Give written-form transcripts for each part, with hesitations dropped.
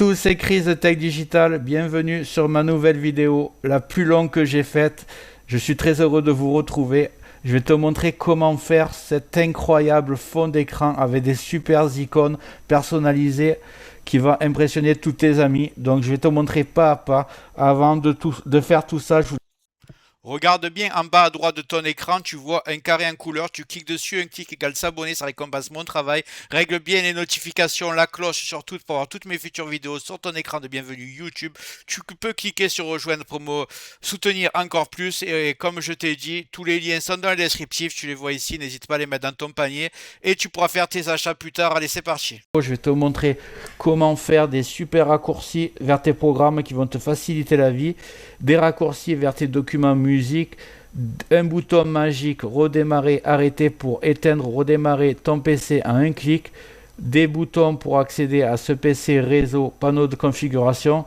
tous, c'est Chris de Tech Digital, bienvenue sur ma nouvelle vidéo, la plus longue que j'ai faite. Je suis très heureux de vous retrouver. Je vais te montrer comment faire cet incroyable fond d'écran avec des super icônes personnalisées qui va impressionner tous tes amis. Donc je vais te montrer pas à pas. Avant de faire tout ça, regarde bien en bas à droite de ton écran, tu vois un carré en couleur, tu cliques dessus, un clic égale s'abonner, ça récompense mon travail. Règle bien les notifications, la cloche surtout pour avoir toutes mes futures vidéos sur ton écran de bienvenue YouTube. Tu peux cliquer sur rejoindre pour me soutenir encore plus et comme je t'ai dit, tous les liens sont dans le descriptif, tu les vois ici, n'hésite pas à les mettre dans ton panier et tu pourras faire tes achats plus tard. Allez, c'est parti. Je vais te montrer comment faire des super raccourcis vers tes programmes qui vont te faciliter la vie, des raccourcis vers tes documents musique, un bouton magique redémarrer, arrêter pour éteindre, redémarrer ton PC en un clic, des boutons pour accéder à ce PC réseau, panneau de configuration,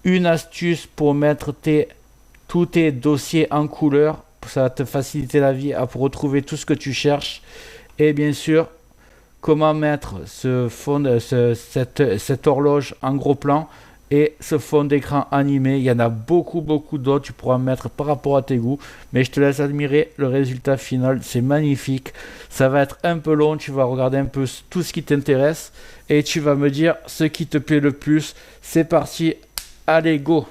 une astuce pour mettre tous tes dossiers en couleur, ça va te faciliter la vie pour retrouver tout ce que tu cherches, et bien sûr comment mettre cette horloge en gros plan et ce fond d'écran animé. Il y en a beaucoup d'autres, tu pourras mettre par rapport à tes goûts, mais je te laisse admirer le résultat final. C'est magnifique, ça va être un peu long, tu vas regarder un peu tout ce qui t'intéresse et tu vas me dire ce qui te plaît le plus. C'est parti, allez go.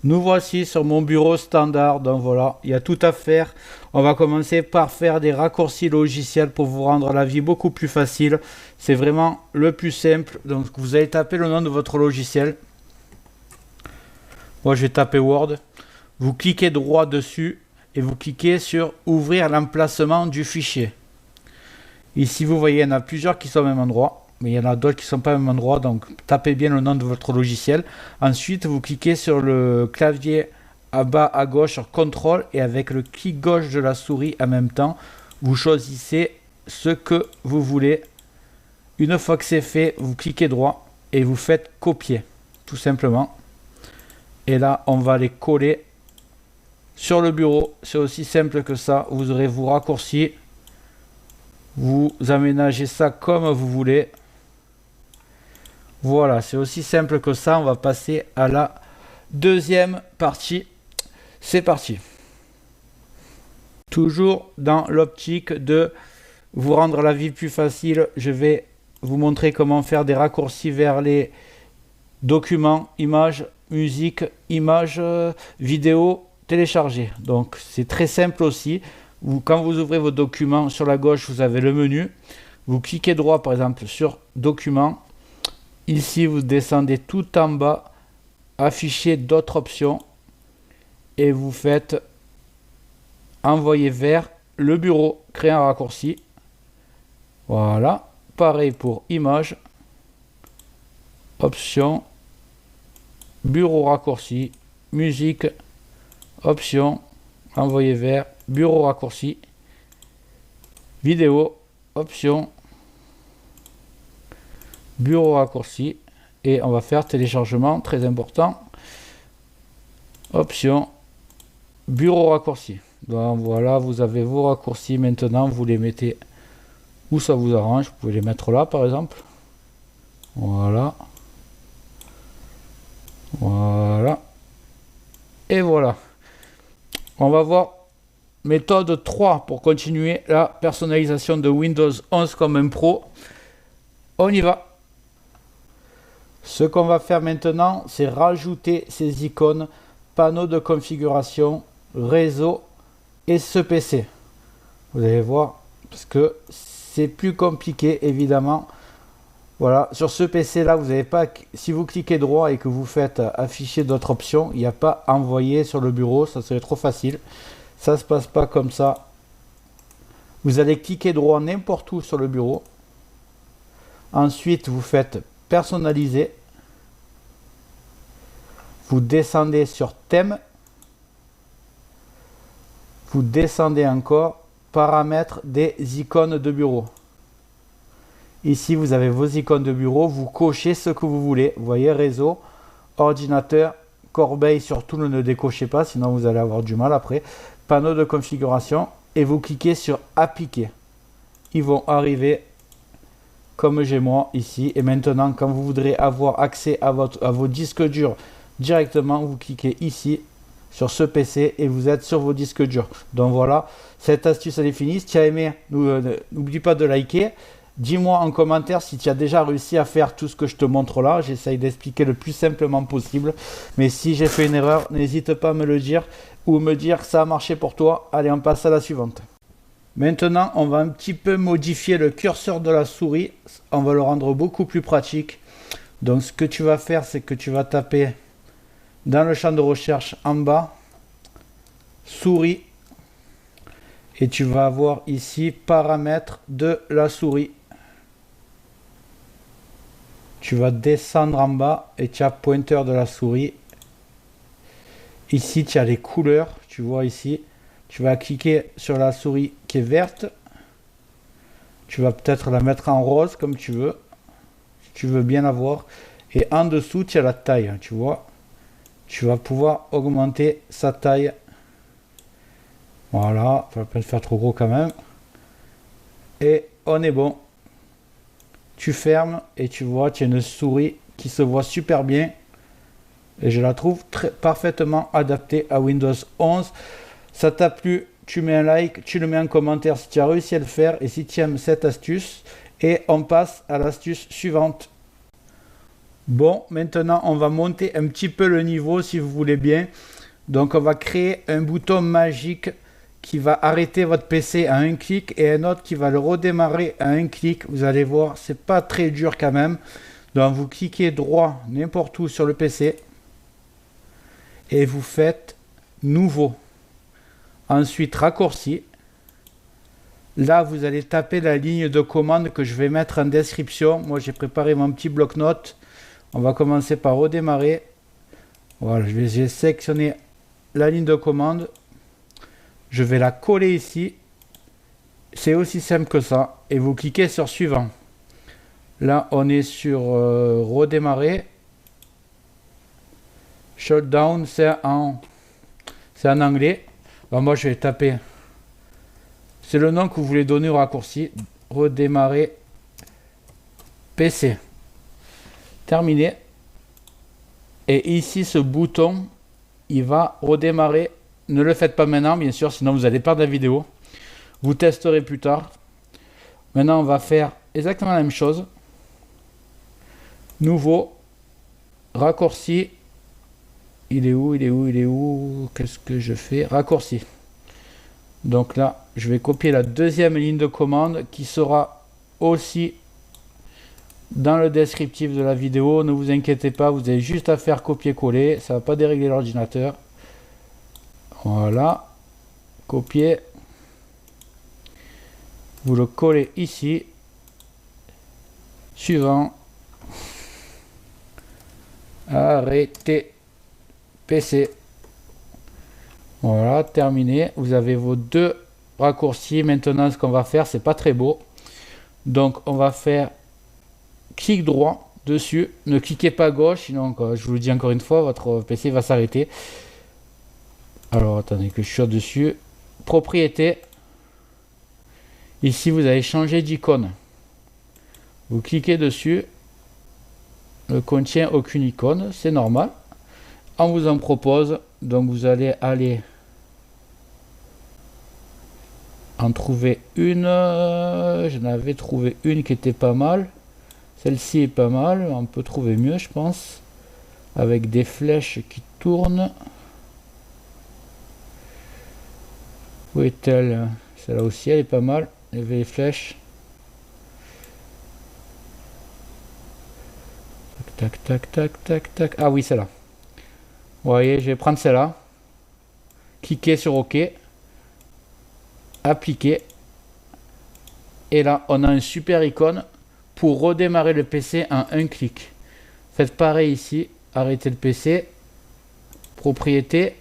Nous voici sur mon bureau standard, donc voilà, il y a tout à faire. On va commencer par faire des raccourcis logiciels pour vous rendre la vie beaucoup plus facile. C'est vraiment le plus simple. Donc vous allez taper le nom de votre logiciel. Moi je vais taper Word. Vous cliquez droit dessus et vous cliquez sur ouvrir l'emplacement du fichier. Ici vous voyez, il y en a plusieurs qui sont au même endroit. Mais il y en a d'autres qui ne sont pas au même endroit, donc tapez bien le nom de votre logiciel. Ensuite, vous cliquez sur le clavier à bas à gauche sur CTRL et avec le clic gauche de la souris en même temps, vous choisissez ce que vous voulez. Une fois que c'est fait, vous cliquez droit et vous faites copier, tout simplement. Et là, on va les coller sur le bureau. C'est aussi simple que ça. Vous aurez vos raccourcis. Vous aménagez ça comme vous voulez. Voilà, c'est aussi simple que ça. On va passer à la deuxième partie. C'est parti. Toujours dans l'optique de vous rendre la vie plus facile, je vais vous montrer comment faire des raccourcis vers les documents, images, musique, images, vidéos téléchargées. Donc c'est très simple aussi. Quand vous ouvrez vos documents, sur la gauche, vous avez le menu. Vous cliquez droit, par exemple, sur Documents. Ici, vous descendez tout en bas, Afficher d'autres options. Et vous faites Envoyer vers le bureau, créer un raccourci. Voilà. Pareil pour Images. Options. Bureau raccourci. Musique. Options. Envoyer vers bureau raccourci, vidéo, option, bureau raccourci, et on va faire téléchargement, très important, option, bureau raccourci. Donc voilà, vous avez vos raccourcis. Maintenant vous les mettez où ça vous arrange. Vous pouvez les mettre là par exemple, voilà, et voilà. On va voir méthode 3 pour continuer la personnalisation de Windows 11 comme un pro. On y va. Ce qu'on va faire maintenant, c'est rajouter ces icônes, panneau de configuration, réseau et ce PC. Vous allez voir, parce que c'est plus compliqué évidemment. Voilà, sur ce PC là, vous n'avez pas, si vous cliquez droit et que vous faites afficher d'autres options, il n'y a pas envoyer sur le bureau, ça serait trop facile. Ça se passe pas comme ça. Vous allez cliquer droit n'importe où sur le bureau. Ensuite, vous faites personnaliser. Vous descendez sur thème. Vous descendez encore, paramètres des icônes de bureau. Ici, vous avez vos icônes de bureau, vous cochez ce que vous voulez. Vous voyez, réseau, ordinateur, corbeille, surtout ne le décochez pas, sinon vous allez avoir du mal après. Panneau de configuration, et vous cliquez sur appliquer. Ils vont arriver comme j'ai moi ici. Et maintenant, quand vous voudrez avoir accès à vos disques durs directement, vous cliquez ici sur ce PC et vous êtes sur vos disques durs. Donc voilà, cette astuce elle est finie. Si tu as aimé, n'oublie pas de liker. Dis-moi en commentaire si tu as déjà réussi à faire tout ce que je te montre là. J'essaye d'expliquer le plus simplement possible. Mais si j'ai fait une erreur, n'hésite pas à me le dire ou me dire que ça a marché pour toi. Allez, on passe à la suivante. Maintenant, on va un petit peu modifier le curseur de la souris. On va le rendre beaucoup plus pratique. Donc ce que tu vas faire, c'est que tu vas taper dans le champ de recherche en bas, souris. Et tu vas avoir ici paramètres de la souris. Tu vas descendre en bas et tu as pointeur de la souris. Ici, tu as les couleurs. Tu vois ici. Tu vas cliquer sur la souris qui est verte. Tu vas peut-être la mettre en rose comme tu veux. Si tu veux bien la voir. Et en dessous, tu as la taille. Tu vois. Tu vas pouvoir augmenter sa taille. Voilà. Ça va pas le faire trop gros quand même. Et on est bon. Tu fermes et tu vois, tu as une souris qui se voit super bien. Et je la trouve parfaitement adaptée à Windows 11. Ça t'a plu, tu mets un like, tu le mets en commentaire si tu as réussi à le faire et si tu aimes cette astuce. Et on passe à l'astuce suivante. Bon, maintenant on va monter un petit peu le niveau si vous voulez bien. Donc on va créer un bouton magique qui va arrêter votre PC à un clic et un autre qui va le redémarrer à un clic. Vous allez voir, c'est pas très dur quand même. Donc vous cliquez droit n'importe où sur le PC et vous faites nouveau. Ensuite raccourci. Là vous allez taper la ligne de commande que je vais mettre en description. Moi j'ai préparé mon petit bloc-notes. On va commencer par redémarrer. Voilà, j'ai sélectionné la ligne de commande. Je vais la coller ici. C'est aussi simple que ça. Et vous cliquez sur suivant. Là, on est sur redémarrer. Shutdown, c'est en anglais. Ben, moi, je vais taper. C'est le nom que vous voulez donner au raccourci. Redémarrer PC. Terminé. Et ici, ce bouton, il va redémarrer. Ne le faites pas maintenant, bien sûr, sinon vous allez perdre la vidéo. Vous testerez plus tard. Maintenant, on va faire exactement la même chose. Nouveau. Raccourci. Il est où? Qu'est-ce que je fais? Raccourci. Donc là, je vais copier la deuxième ligne de commande qui sera aussi dans le descriptif de la vidéo. Ne vous inquiétez pas, vous avez juste à faire copier-coller. Ça ne va pas dérégler l'ordinateur. Voilà, copier, vous le collez ici, suivant, arrêtez PC, voilà, terminé. Vous avez vos deux raccourcis. Maintenant ce qu'on va faire, c'est pas très beau, donc on va faire clic droit dessus, ne cliquez pas à gauche, sinon je vous le dis encore une fois, votre PC va s'arrêter. Alors attendez que je suis dessus. Propriété. Ici vous allez changer d'icône. Vous cliquez dessus. Ne contient aucune icône. C'est normal. On vous en propose. Donc vous allez aller en trouver une. J'en avais trouvé une qui était pas mal. Celle-ci est pas mal. On peut trouver mieux je pense. Avec des flèches qui tournent. Où est-elle? Celle-là aussi, elle est pas mal. Il y avait les flèches. Tac, tac, tac, tac, tac. Ah oui, celle-là. Vous voyez, je vais prendre celle-là. Cliquez sur OK. Appliquer. Et là, on a une super icône pour redémarrer le PC en un clic. Faites pareil ici. Arrêtez le PC. Propriété.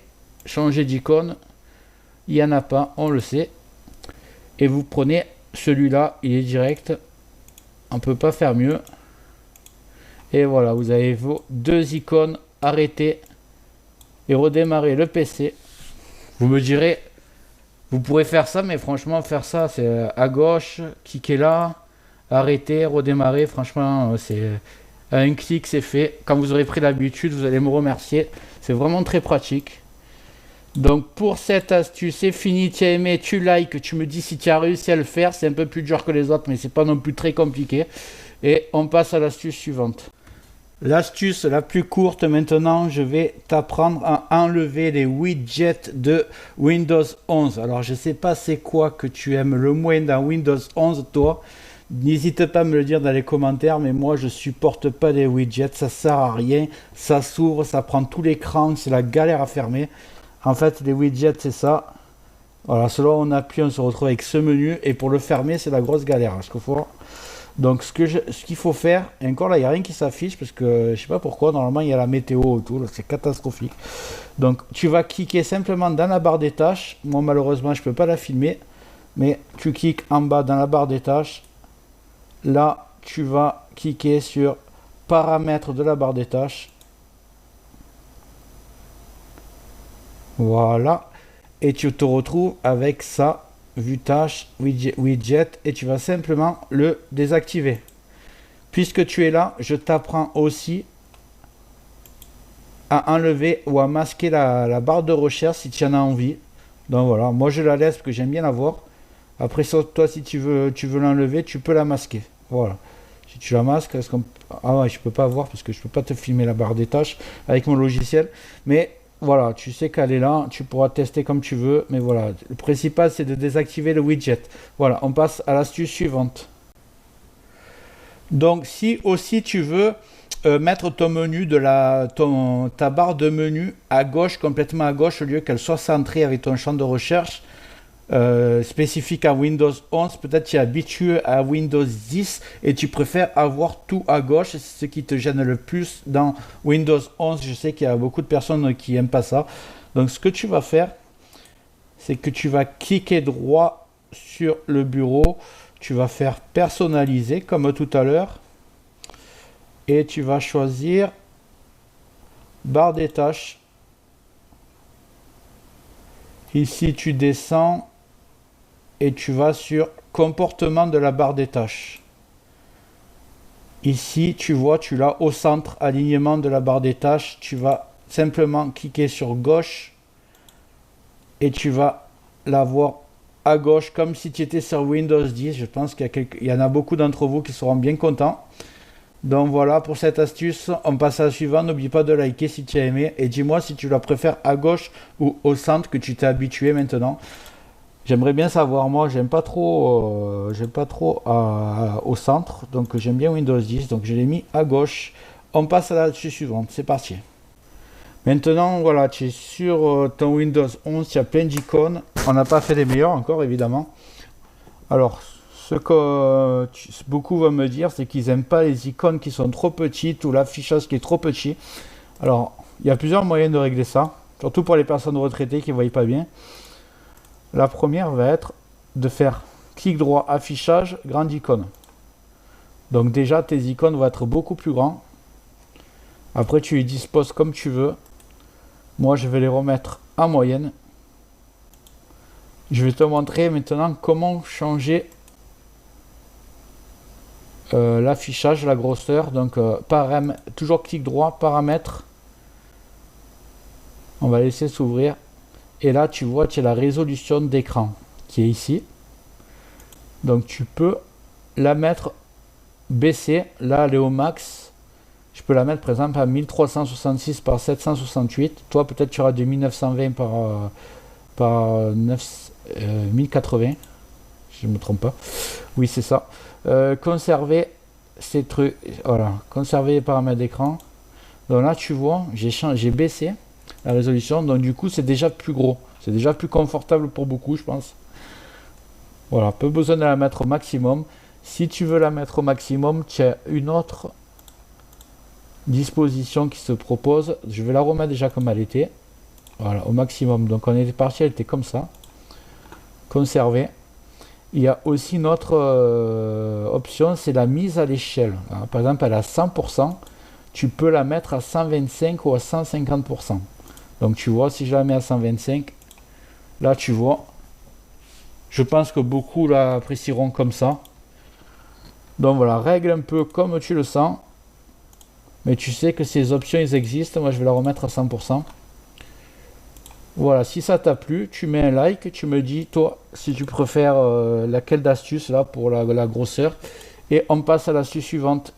Changer d'icône. Il n'y en a pas, on le sait. Et vous prenez celui-là, il est direct. On ne peut pas faire mieux. Et voilà, vous avez vos deux icônes, arrêter et redémarrer le PC. Vous me direz, vous pourrez faire ça, mais franchement, faire ça, c'est à gauche, cliquez là, arrêter, redémarrer. Franchement, c'est à un clic, c'est fait. Quand vous aurez pris l'habitude, vous allez me remercier. C'est vraiment très pratique. Donc pour cette astuce, c'est fini, tu as aimé, tu likes, tu me dis si tu as réussi à le faire. C'est un peu plus dur que les autres, mais c'est pas non plus très compliqué. Et on passe à l'astuce suivante. L'astuce la plus courte maintenant, je vais t'apprendre à enlever les widgets de Windows 11. Alors je sais pas c'est quoi que tu aimes le moins dans Windows 11 toi. N'hésite pas à me le dire dans les commentaires, mais moi je supporte pas les widgets, ça sert à rien, ça s'ouvre, ça prend tout l'écran, c'est la galère à fermer. En fait les widgets c'est ça. Voilà, selon on appuie, on se retrouve avec ce menu et pour le fermer c'est la grosse galère. Donc ce qu'il faut faire, et encore là il n'y a rien qui s'affiche parce que je sais pas pourquoi, normalement il y a la météo autour, c'est catastrophique. Donc tu vas cliquer simplement dans la barre des tâches, moi malheureusement je peux pas la filmer, mais tu cliques en bas dans la barre des tâches, là tu vas cliquer sur paramètres de la barre des tâches, voilà, et tu te retrouves avec ça. Vue tâche, widget, et tu vas simplement le désactiver. Puisque tu es là, je t'apprends aussi à enlever ou à masquer la barre de recherche si tu en as envie. Donc voilà, moi je la laisse parce que j'aime bien la voir. Après toi si tu veux l'enlever, tu peux la masquer. Voilà. Si tu la masques, ah ouais, je peux pas voir parce que je peux pas te filmer la barre des tâches avec mon logiciel, mais voilà, tu sais qu'elle est là, tu pourras tester comme tu veux, mais voilà, le principal c'est de désactiver le widget. Voilà, on passe à l'astuce suivante. Donc si aussi tu veux mettre ton menu ta barre de menu à gauche, complètement à gauche, au lieu qu'elle soit centrée avec ton champ de recherche, spécifique à Windows 11, peut-être tu es habitué à Windows 10 et tu préfères avoir tout à gauche, c'est ce qui te gêne le plus dans Windows 11. Je sais qu'il y a beaucoup de personnes qui n'aiment pas ça. Donc ce que tu vas faire, c'est que tu vas cliquer droit sur le bureau, tu vas faire personnaliser comme tout à l'heure et tu vas choisir barre des tâches. Ici tu descends et tu vas sur comportement de la barre des tâches. Ici, tu vois, tu l'as au centre, alignement de la barre des tâches. Tu vas simplement cliquer sur gauche et tu vas l'avoir à gauche comme si tu étais sur Windows 10. Je pense qu'il y en a beaucoup d'entre vous qui seront bien contents. Donc voilà pour cette astuce, on passe à la suivante. N'oublie pas de liker si tu as aimé et dis-moi si tu la préfères à gauche ou au centre que tu t'es habitué maintenant. J'aimerais bien savoir, moi j'aime pas trop au centre, donc j'aime bien Windows 10, donc je l'ai mis à gauche. On passe à la suivante, c'est parti. Maintenant voilà, tu es sur ton Windows 11, il y a plein d'icônes. On n'a pas fait les meilleurs encore évidemment. Alors ce que beaucoup vont me dire, c'est qu'ils n'aiment pas les icônes qui sont trop petites ou l'affichage qui est trop petit. Alors il y a plusieurs moyens de régler ça, surtout pour les personnes retraitées qui ne voient pas bien. La première va être de faire clic droit affichage, grande icône. Donc déjà tes icônes vont être beaucoup plus grands. Après tu les disposes comme tu veux. Moi je vais les remettre en moyenne. Je vais te montrer maintenant comment changer l'affichage, la grosseur. Donc toujours clic droit, paramètres. On va laisser s'ouvrir. Et là tu vois tu as la résolution d'écran qui est ici, donc tu peux la mettre baissée. Là elle est au max, je peux la mettre par exemple à 1366 par 768. Toi peut-être tu auras du 1920 par 1080, je ne me trompe pas, oui c'est ça. Conserver ces trucs, voilà, conserver les paramètres d'écran. Donc là tu vois j'ai baissé la résolution, donc du coup c'est déjà plus gros, c'est déjà plus confortable pour beaucoup je pense. Voilà, peu besoin de la mettre au maximum. Si tu veux la mettre au maximum, tu as une autre disposition qui se propose. Je vais la remettre déjà comme elle était, voilà, au maximum. Donc on était parti, elle était comme ça, conserver. Il y a aussi une autre option, c'est la mise à l'échelle. Par exemple elle est à 100%, tu peux la mettre à 125 ou à 150%. Donc tu vois, si je la mets à 125, là tu vois, je pense que beaucoup l'apprécieront comme ça. Donc voilà, règle un peu comme tu le sens. Mais tu sais que ces options, ils existent. Moi, je vais la remettre à 100%. Voilà, si ça t'a plu, tu mets un like. Tu me dis, toi, si tu préfères laquelle d'astuce là pour la grosseur. Et on passe à l'astuce suivante.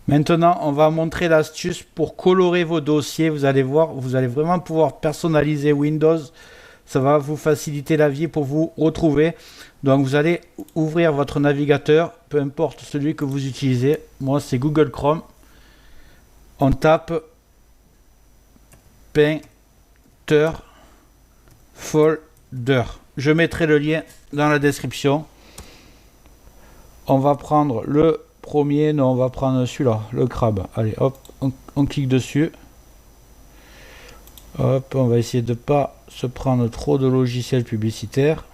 Maintenant, on va montrer l'astuce pour colorer vos dossiers. Vous allez voir, vous allez vraiment pouvoir personnaliser Windows. Ça va vous faciliter la vie pour vous retrouver. Donc, vous allez ouvrir votre navigateur, peu importe celui que vous utilisez. Moi, c'est Google Chrome. On tape Painter Folder. Je mettrai le lien dans la description. On va prendre le premier, non, on va prendre celui-là, le crabe. Allez, hop, on clique dessus. Hop, on va essayer de ne pas se prendre trop de logiciels publicitaires.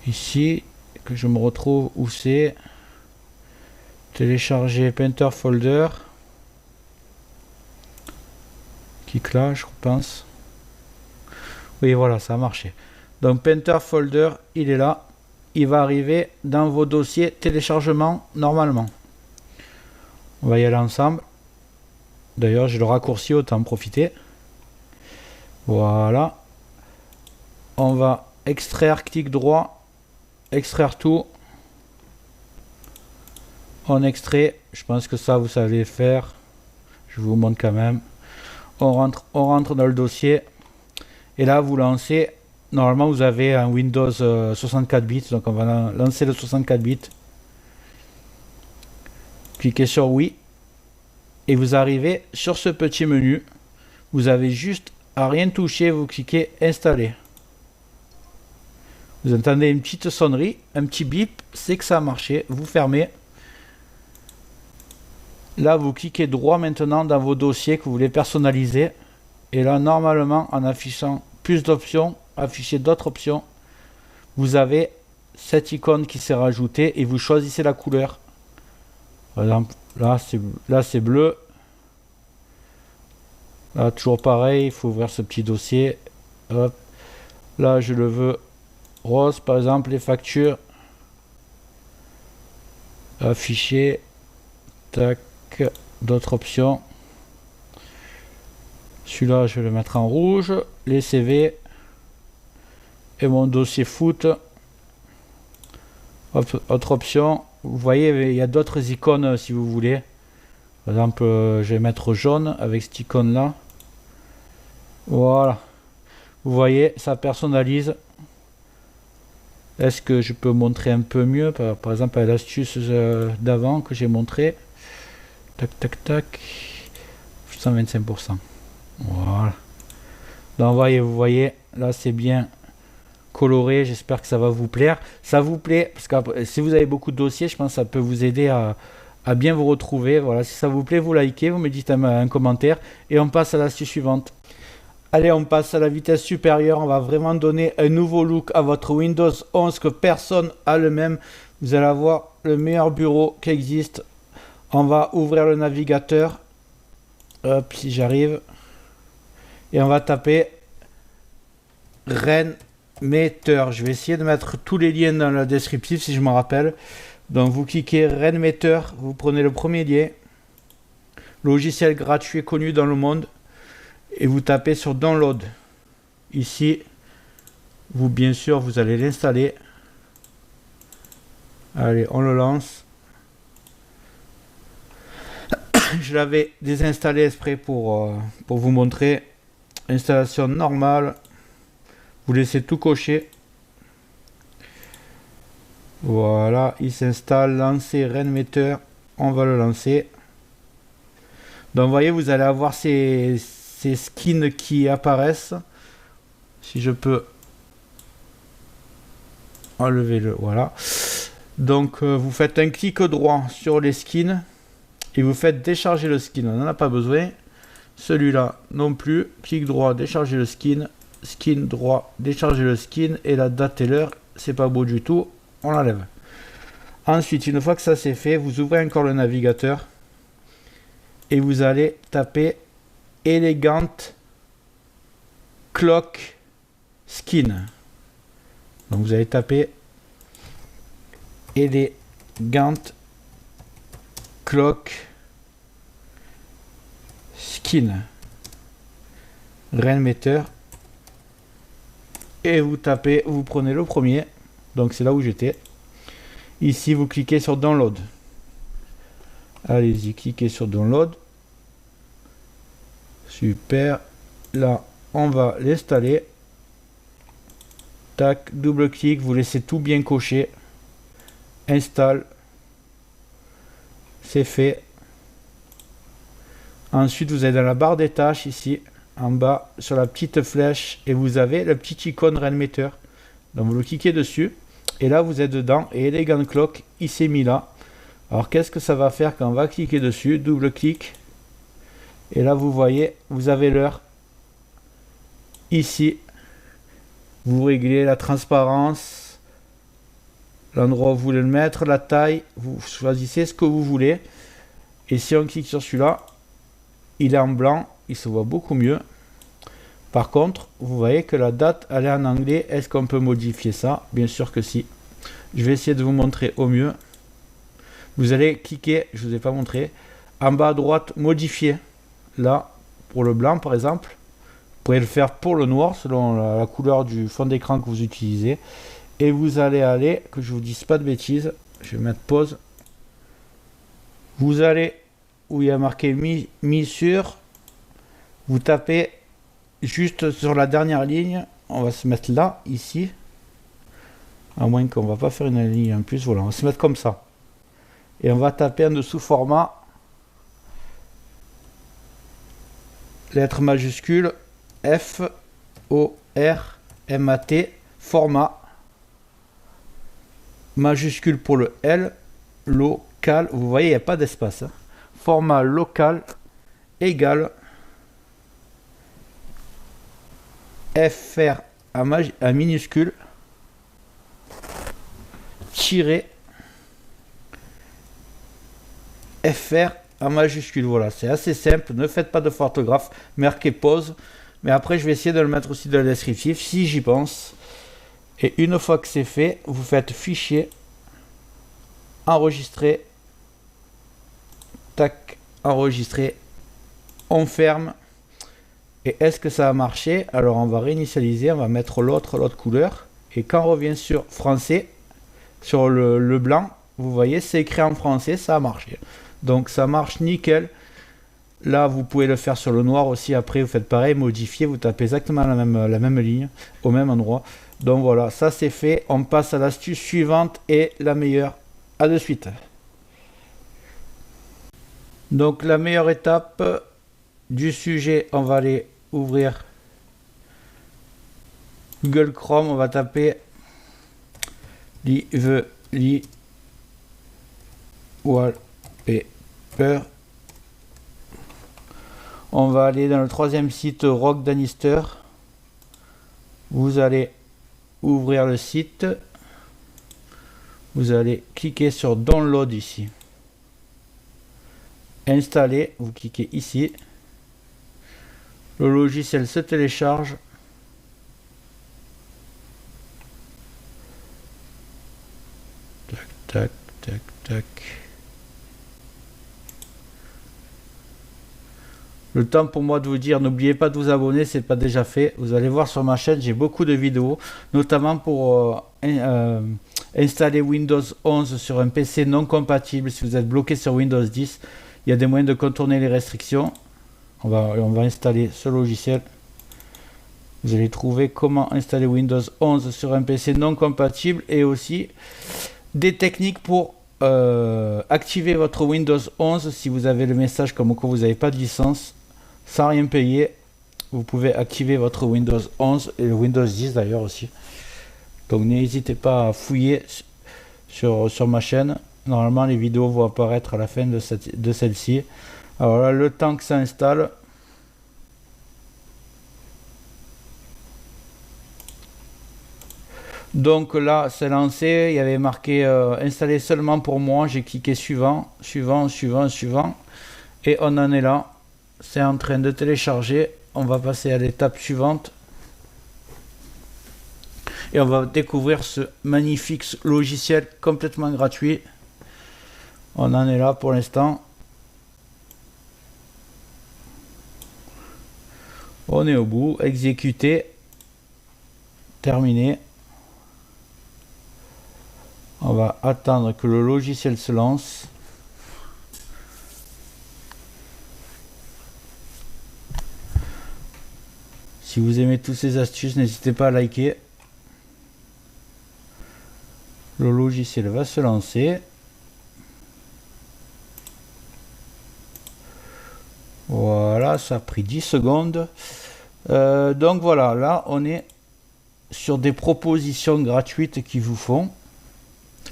Ici, que je me retrouve où c'est. Télécharger Painter Folder. Clique là, je pense. Oui, voilà, ça a marché. Donc, Painter Folder, il est là. Il va arriver dans vos dossiers téléchargement normalement. On va y aller ensemble. D'ailleurs, j'ai le raccourci, autant en profiter. Voilà. On va extraire, clic droit, extraire tout. On extrait. Je pense que ça, vous savez faire. Je vous montre quand même. On rentre dans le dossier. Et là, vous lancez. Normalement, vous avez un Windows 64 bits. Donc, on va lancer le 64 bits. Cliquez sur oui. Et vous arrivez sur ce petit menu. Vous avez juste à rien toucher. Vous cliquez installer. Vous entendez une petite sonnerie. Un petit bip. C'est que ça a marché. Vous fermez. Là, vous cliquez droit maintenant dans vos dossiers que vous voulez personnaliser. Et là, normalement, en affichant plus d'options, afficher d'autres options, vous avez cette icône qui s'est rajoutée et vous choisissez la couleur. Par exemple, là c'est bleu. Là, toujours pareil, il faut ouvrir ce petit dossier. Hop. Là, je le veux rose, par exemple, les factures. Afficher. Tac. D'autres options. Celui-là, je vais le mettre en rouge. Les CV. Et mon dossier foot. Hop, autre option. Vous voyez, il y a d'autres icônes si vous voulez. Par exemple, je vais mettre jaune avec cette icône-là. Voilà. Vous voyez, ça personnalise. Est-ce que je peux montrer un peu mieux? Par exemple, l'astuce d'avant que j'ai montré. Tac, tac, tac. 125%. Voilà. Donc, vous voyez, là, c'est bien coloré. J'espère que ça va vous plaire. Ça vous plaît, parce que si vous avez beaucoup de dossiers, je pense que ça peut vous aider à bien vous retrouver. Voilà, si ça vous plaît, vous likez, vous me dites un commentaire. Et on passe à l'astuce suivante. Allez, on passe à la vitesse supérieure. On va vraiment donner un nouveau look à votre Windows 11 que personne n'a le même. Vous allez avoir le meilleur bureau qui existe. On va ouvrir le navigateur. Hop, si j'arrive. Et on va taper Rainmaker. Je vais essayer de mettre tous les liens dans le descriptif si je me rappelle. Donc vous cliquez Rainmaker. Vous prenez le premier lien. Logiciel gratuit connu dans le monde. Et vous tapez sur Download. Ici, bien sûr, vous allez l'installer. Allez, on le lance. Je l'avais désinstallé exprès pour vous montrer. Installation normale. Vous laissez tout cocher. Voilà, il s'installe. Lancer Rainmaker. On va le lancer. Donc, vous voyez, vous allez avoir ces skins qui apparaissent. Si je peux enlever le... Voilà. Donc, vous faites un clic droit sur les skins. Et vous faites décharger le skin. On n'en a pas besoin. Celui-là non plus. Clic droit, décharger le skin. Skin droit, décharger le skin. Et la date et l'heure, c'est pas beau du tout. On l'enlève. Ensuite, une fois que ça c'est fait, vous ouvrez encore le navigateur. Et vous allez taper Elegant Clock Skin. Donc vous allez taper Elegant Clock Skin Rainmeter, et vous tapez, vous prenez le premier, donc c'est là où j'étais. Ici vous cliquez sur download, allez-y, cliquez sur download, super. Là on va l'installer, tac, double clic, vous laissez tout bien coché, installe, c'est fait. Ensuite vous êtes dans la barre des tâches ici en bas sur la petite flèche et vous avez le petit icône Rainmeter, donc vous le cliquez dessus et là vous êtes dedans et Elegant Clock il s'est mis là. Alors qu'est-ce que ça va faire quand on va cliquer dessus, double clic, et là vous voyez, vous avez l'heure ici, vous réglez la transparence, l'endroit où vous voulez le mettre, la taille, vous choisissez ce que vous voulez. Et si on clique sur celui-là, il est en blanc, il se voit beaucoup mieux. Par contre, vous voyez que la date elle est en anglais. Est-ce qu'on peut modifier ça? Bien sûr que si. Je vais essayer de vous montrer au mieux. Vous allez cliquer, je ne vous ai pas montré, en bas à droite, modifier. Là, pour le blanc par exemple. Vous pouvez le faire pour le noir selon la couleur du fond d'écran que vous utilisez. Et vous allez aller, que je vous dise pas de bêtises, je vais mettre pause. Vous allez où il y a marqué mis sur, vous tapez juste sur la dernière ligne, on va se mettre là, ici, à moins qu'on va pas faire une ligne en plus, voilà, on va se mettre comme ça. Et on va taper en dessous format, lettres majuscules, F, O, R, M, A, T, format, majuscule pour le L, local, vous voyez, il n'y a pas d'espace, hein. Format local égal FR en minuscule tiré FR en majuscule. Voilà, c'est assez simple, ne faites pas de faute d'orthographe, marquez pause, mais après je vais essayer de le mettre aussi dans le descriptif si j'y pense. Et une fois que c'est fait, vous faites fichier, enregistrer, tac, enregistrer, on ferme. Et est-ce que ça a marché? Alors on va réinitialiser, on va mettre l'autre couleur, et quand on revient sur français, sur le blanc, vous voyez c'est écrit en français, ça a marché, donc ça marche nickel. Là vous pouvez le faire sur le noir aussi, après vous faites pareil, modifier, vous tapez exactement la même ligne au même endroit. Donc voilà, ça c'est fait, on passe à l'astuce suivante et la meilleure. À de suite. Donc la meilleure étape du sujet, on va aller ouvrir Google Chrome, on va taper Lively Wallpaper. On va aller dans le troisième site Rock Danister. Vous allez ouvrir le site. Vous allez cliquer sur Download ici. Installer, vous cliquez ici. Le logiciel se télécharge. Tac, tac, tac, tac. Le temps pour moi de vous dire, n'oubliez pas de vous abonner, c'est pas déjà fait. Vous allez voir sur ma chaîne, j'ai beaucoup de vidéos, notamment pour installer Windows 11 sur un PC non compatible. Si vous êtes bloqué sur Windows 10, il y a des moyens de contourner les restrictions. On va installer ce logiciel. Vous allez trouver comment installer Windows 11 sur un PC non compatible et aussi des techniques pour activer votre Windows 11 si vous avez le message comme quoi vous n'avez pas de licence. Sans rien payer, vous pouvez activer votre Windows 11 et le Windows 10 d'ailleurs aussi. Donc n'hésitez pas à fouiller sur ma chaîne. Normalement les vidéos vont apparaître à la fin de celle-ci. Alors là, le temps que ça installe. Donc là c'est lancé, il y avait marqué installer seulement pour moi, j'ai cliqué suivant, suivant, suivant, suivant, et on en est là. C'est en train de télécharger. On va passer à l'étape suivante. Et on va découvrir ce magnifique logiciel complètement gratuit. On en est là pour l'instant. On est au bout. Exécuter. Terminé. On va attendre que le logiciel se lance. Si vous aimez toutes ces astuces, n'hésitez pas à liker. Le logiciel va se lancer. Voilà, ça a pris 10 secondes. Donc voilà, là on est sur des propositions gratuites qu'ils vous font.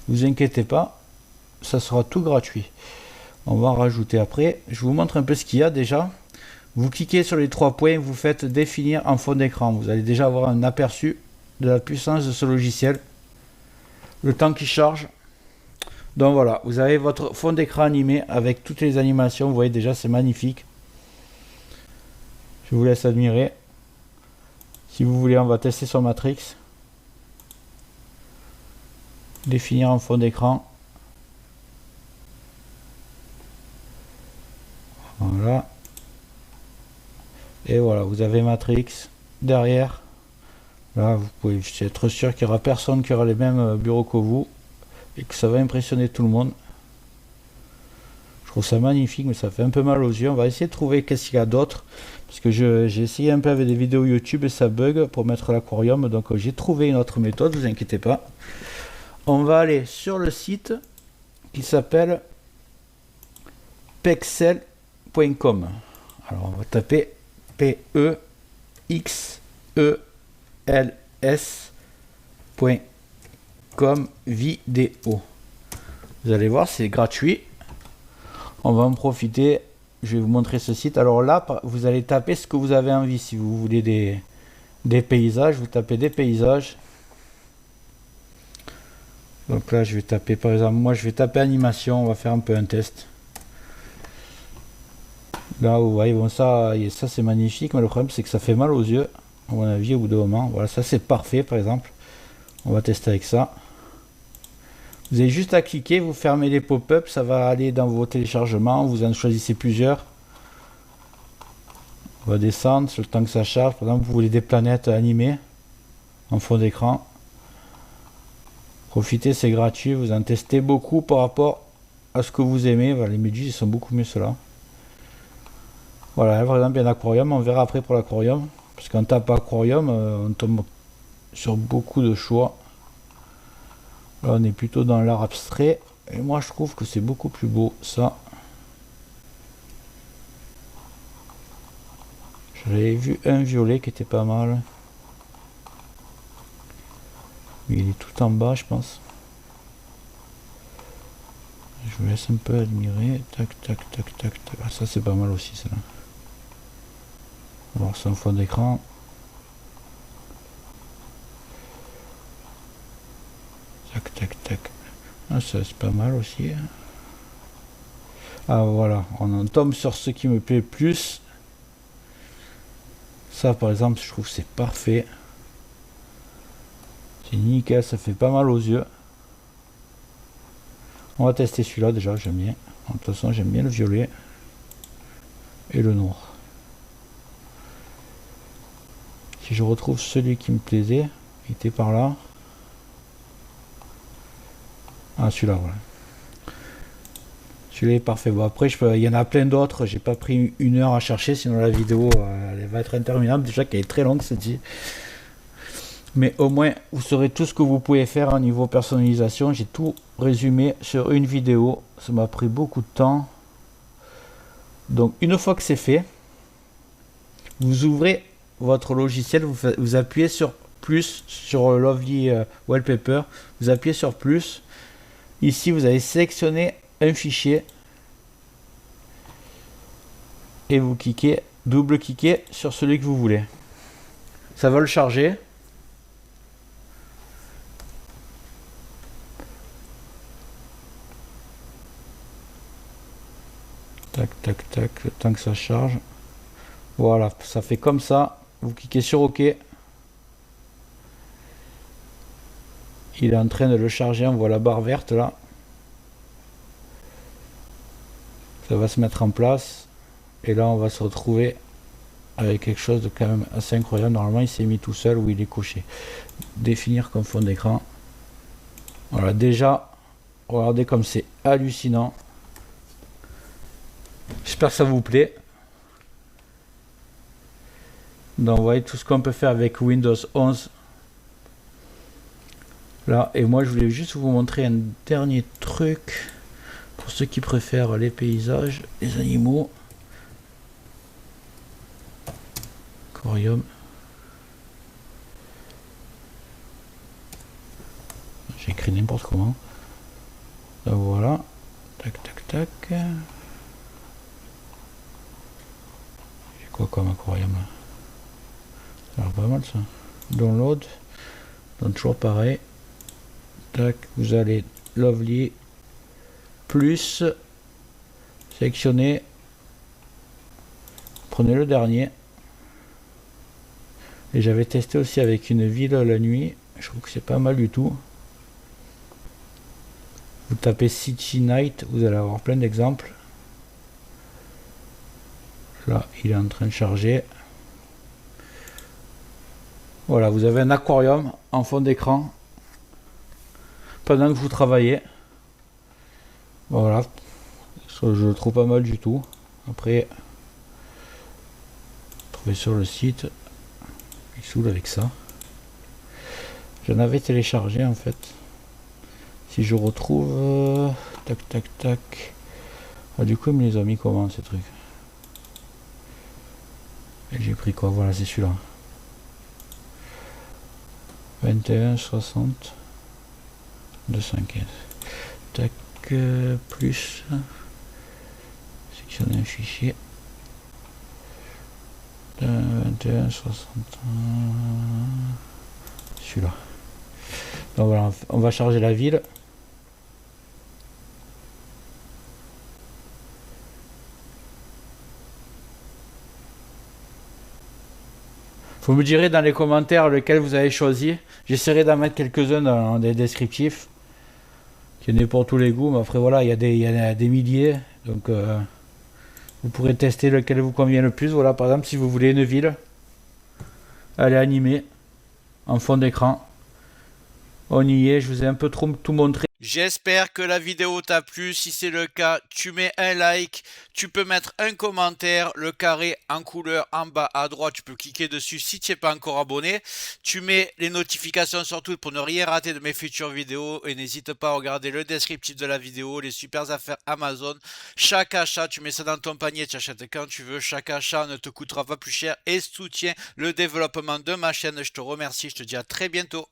Vous inquiétez pas, ça sera tout gratuit. On va en rajouter après. Je vous montre un peu ce qu'il y a déjà. Vous cliquez sur les 3 points, vous faites définir en fond d'écran. Vous allez déjà avoir un aperçu de la puissance de ce logiciel. Le temps qui charge. Donc voilà, vous avez votre fond d'écran animé avec toutes les animations. Vous voyez déjà, c'est magnifique. Je vous laisse admirer. Si vous voulez, on va tester sur Matrix. Définir en fond d'écran. Voilà. Et voilà, vous avez Matrix derrière. Là, vous pouvez être sûr qu'il n'y aura personne qui aura les mêmes bureaux que vous et que ça va impressionner tout le monde. Je trouve ça magnifique, mais ça fait un peu mal aux yeux. On va essayer de trouver qu'est-ce qu'il y a d'autre, parce que j'ai essayé un peu avec des vidéos YouTube et ça bug pour mettre l'aquarium. Donc j'ai trouvé une autre méthode, vous inquiétez pas. On va aller sur le site qui s'appelle pexels.com. Alors on va taper pexels.com vidéo. Vous allez voir, c'est gratuit. On va en profiter. Je vais vous montrer ce site. Alors là, vous allez taper ce que vous avez envie. Si vous voulez des paysages, vous tapez des paysages. Donc là, je vais taper, par exemple, moi je vais taper animation. On va faire un peu un test. Là, vous voyez, bon, ça c'est magnifique, mais le problème c'est que ça fait mal aux yeux, à mon avis, au bout d'un moment. Voilà, ça c'est parfait, par exemple. On va tester avec ça. Vous avez juste à cliquer, vous fermez les pop-up, ça va aller dans vos téléchargements, vous en choisissez plusieurs. On va descendre sur le temps que ça charge. Par exemple, vous voulez des planètes animées en fond d'écran. Profitez, c'est gratuit, vous en testez beaucoup par rapport à ce que vous aimez. Voilà, les méduses, ils sont beaucoup mieux ceux-là. Voilà, par exemple, il y a un aquarium, on verra après pour l'aquarium. Parce qu'on tape aquarium, on tombe sur beaucoup de choix. Là, on est plutôt dans l'art abstrait. Et moi, je trouve que c'est beaucoup plus beau, ça. J'avais vu un violet qui était pas mal. Mais il est tout en bas, je pense. Je vous laisse un peu admirer. Tac, tac, tac, tac, tac. Ah, ça, c'est pas mal aussi, ça. Alors, c'est un fond d'écran. Tac, tac, tac. Ah, ça, c'est pas mal aussi. Ah, voilà. On en tombe sur ce qui me plaît plus. Ça, par exemple, je trouve que c'est parfait. C'est nickel, ça fait pas mal aux yeux. On va tester celui-là déjà, j'aime bien. De toute façon, j'aime bien le violet et le noir. Si je retrouve celui qui me plaisait, il était par là. Ah, celui-là, voilà. Celui-là est parfait. Bon, après, il y en a plein d'autres. J'ai pas pris 1 heure à chercher, sinon la vidéo elle va être interminable. Déjà qu'elle est très longue, celle-ci. Mais au moins, vous saurez tout ce que vous pouvez faire au niveau personnalisation. J'ai tout résumé sur une vidéo. Ça m'a pris beaucoup de temps. Donc, une fois que c'est fait, vous ouvrez votre logiciel, vous appuyez sur plus, sur Lovely Wallpaper. Vous appuyez sur plus. Ici, vous allez sélectionner un fichier. Et vous cliquez, double-cliquez sur celui que vous voulez. Ça va le charger. Tac, tac, tac, le temps que ça charge. Voilà, ça fait comme ça. Vous cliquez sur OK. Il est en train de le charger, on voit la barre verte là. Ça va se mettre en place. Et là on va se retrouver avec quelque chose de quand même assez incroyable. Normalement il s'est mis tout seul où il est couché. Définir comme fond d'écran. Voilà, déjà, regardez comme c'est hallucinant. J'espère que ça vous plaît. Donc vous voyez tout ce qu'on peut faire avec Windows 11. Là, et moi je voulais juste vous montrer un dernier truc. Pour ceux qui préfèrent les paysages, les animaux. Aquarium. J'ai écrit n'importe comment. Donc voilà. Tac, tac, tac. J'ai quoi comme aquarium là? Ça a l'air pas mal ça. Download. Donc toujours pareil. Tac, vous allez Lovely. Plus. Sélectionnez. Prenez le dernier. Et j'avais testé aussi avec une ville la nuit. Je trouve que c'est pas mal du tout. Vous tapez City Night, vous allez avoir plein d'exemples. Là, il est en train de charger. Voilà, vous avez un aquarium en fond d'écran pendant que vous travaillez. Voilà, je le trouve pas mal du tout. Après, trouvez sur le site. Il saoule avec ça. J'en avais téléchargé en fait. Si je retrouve... tac, tac, tac. Ah, du coup, il me les a mis comment ces trucs? Et j'ai pris quoi? Voilà, c'est celui-là. 21, 60, 215. Tac, plus. Sectionner un fichier. 21, 60. Celui-là. Donc voilà, on va charger la ville. Vous me direz dans les commentaires lequel vous avez choisi. J'essaierai d'en mettre quelques-uns dans des descriptifs. Il y en a pour tous les goûts, mais après voilà, il y a des milliers. Donc vous pourrez tester lequel vous convient le plus. Voilà, par exemple, si vous voulez une ville, elle est animée en fond d'écran. On y est, je vous ai un peu trop tout montré. J'espère que la vidéo t'a plu. Si c'est le cas, tu mets un like, tu peux mettre un commentaire, le carré en couleur en bas à droite, tu peux cliquer dessus si tu n'es pas encore abonné. Tu mets les notifications surtout pour ne rien rater de mes futures vidéos et n'hésite pas à regarder le descriptif de la vidéo, les super affaires Amazon. Chaque achat, tu mets ça dans ton panier, tu achètes quand tu veux. Chaque achat ne te coûtera pas plus cher et soutient le développement de ma chaîne. Je te remercie, je te dis à très bientôt.